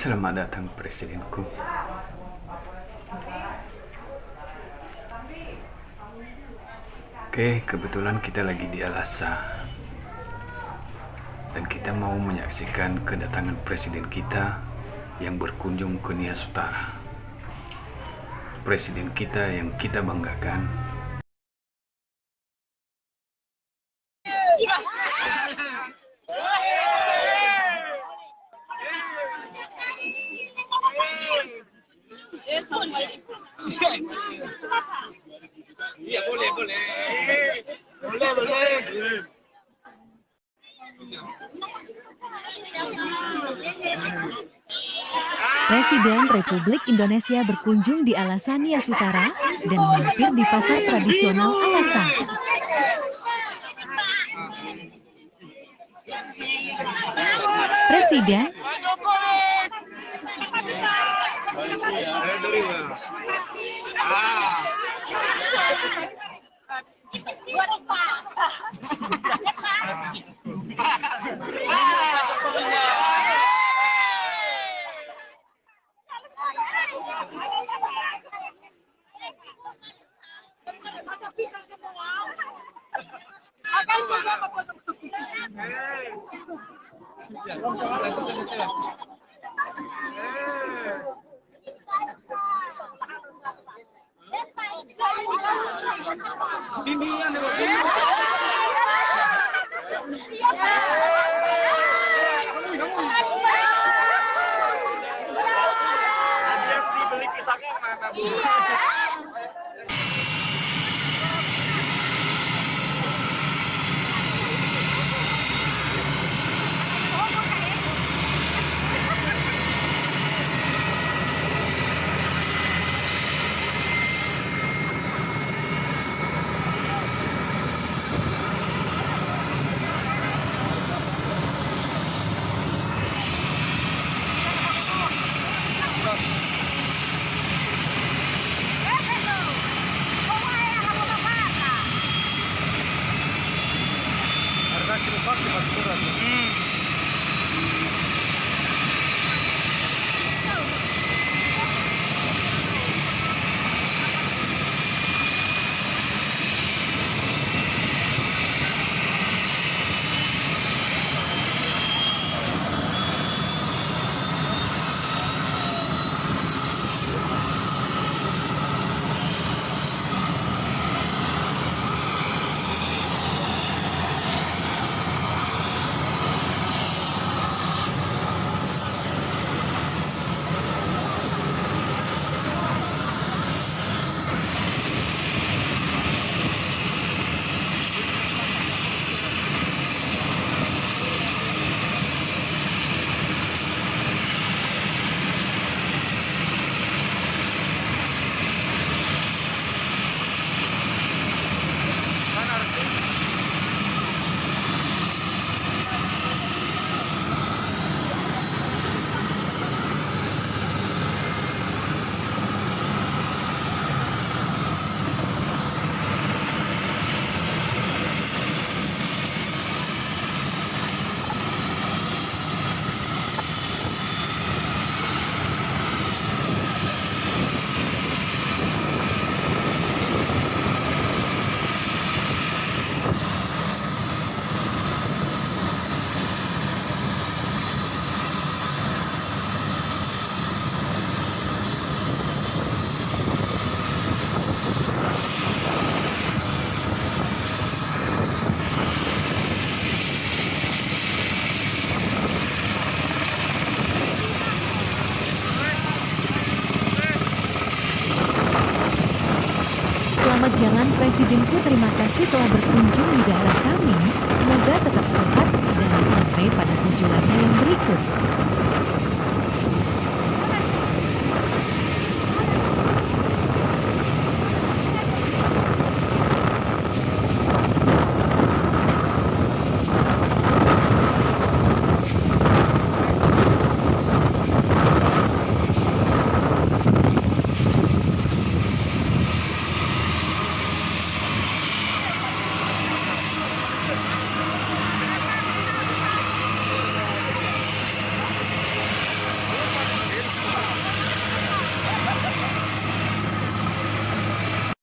Selamat datang Presidenku. Oke, kebetulan kita lagi di Al-Aqsa dan kita mau menyaksikan kedatangan Presiden kita yang berkunjung ke Nias Utara. Presiden kita yang kita banggakan. Iya, boleh. Boleh. Presiden Republik Indonesia berkunjung di Al-Aqsa Nias Utara dan mampir di pasar tradisional Al-Aqsa. Presiden Dibeli pisangnya mana, Bu? Selamat jalan Presidenku, terima kasih telah berkunjung di daerah kami. Semoga tetap sehat dan sampai pada tujuannya yang berikut.